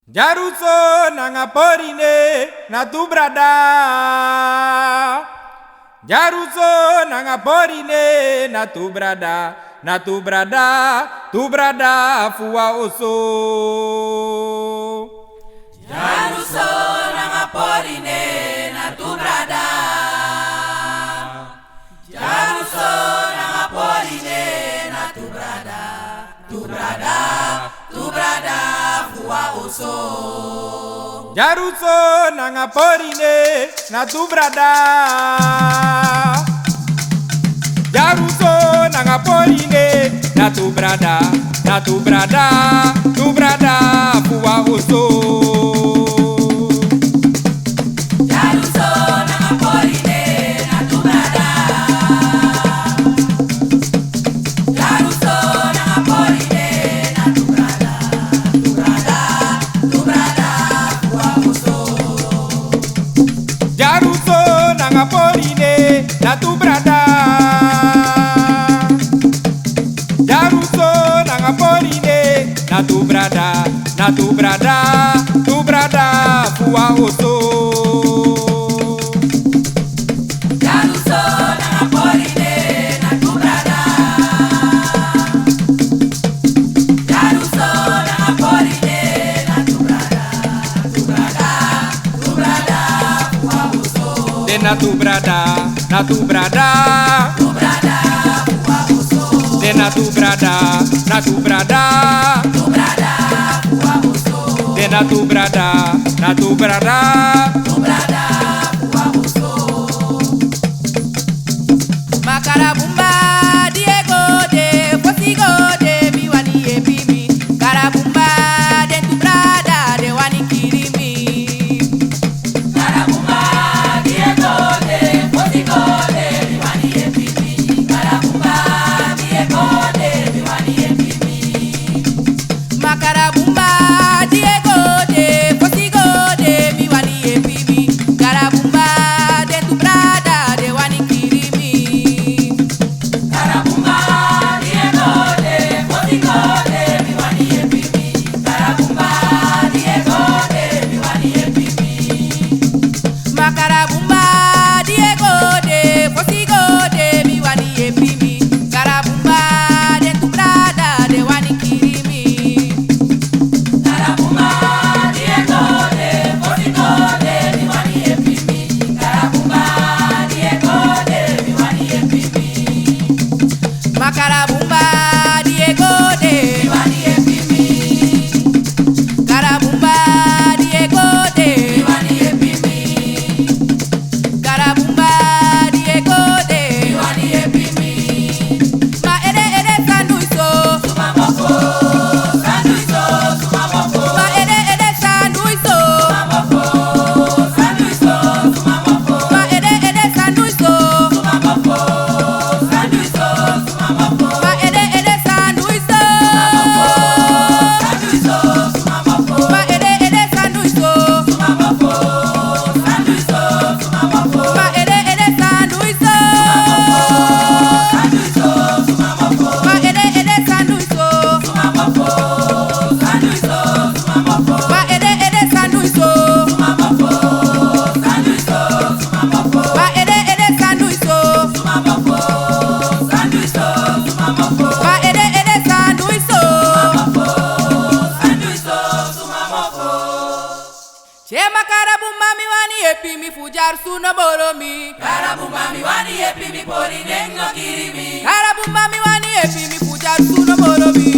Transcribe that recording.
Jaruso nanga porine na tu brada. Jaruso nanga porine na tu brada. Na tu brada fuwa oso. Jaruso nanga porine na tu brada. Jaruso nanga porine na tu brada. Tu brada fuwa oso. Jaruso nanga porine na tu brada. Jaruso nanga porine na tu brada fuwa oso. Jaruso nanga porine na tu brada. Jaruso nanga porine na tu brada fuwa oso. Jaruso nanga porine na tu brada. Jaruso nanga porine na tu brada fuwa oso. Jaruso nanga porine na tu brada. Jaruso nanga porine na tu brada fuwa oso. De na tu brada fuwa oso. De na tu brada fuwa oso. De na tu brada fuwa oso. Makarabumba, Diego de Fosigo de Miwani Epimi. Karabumba, de tu brada de Wani Kirimi. Karabumba, Diego de Fosigo de Miwani Epimi. Karabumba, Diego de Miwani Epimi. Makarabumba, Diego de Fosigo de Miwani Epimi. Karabumba, de tu brada de Wani Kirimi. Karabumba, Diego de Fosigo de Miwani Epimi. Karabumba, Diego de Miwani Epimi. Makarabumba, Diego de Fosigo de Miwani Epimi. Karabumba, de tu brada de Wani Kirimi. Karabumba, Diego de Fosigo de Miwani Epimi. Karabumba, Diego de Miwani Epimi. Makarabumba, Diego de Miwani Epimi. Karabumba, Diego de Miwani Epimi. Karabumba, Diego de Miwani Epimi. Ma ere sanduiso. Sumamoko, sanduiso, sumamoko. Ma ere sanduiso. Sumamoko, sanduiso, sumamoko. Ma ere sanduiso. Sumamoko, sanduiso, sumamoko. Ma ere sanduiso. Sanduiso, sumamoko. Ma ere sanduiso. Sumamoko, sanduiso, sumamoko. Ma ere sanduiso. Sanduiso, sumamoko. Ma ere sanduiso. Sumamoko, sanduiso, sumamoko. Ma ere sanduiso. Sumamoko, sanduiso, sumamoko. Ma ere sanduiso. Sumamoko, sanduiso, sumamoko. Ma ere sanduiso. Sanduiso, sumamoko. Chema karabumba miwani epimi fujar suno boromi. Karabumba miwani epimi pori nengo kirimi. Karabumba miwani epimi fujar suno boromi.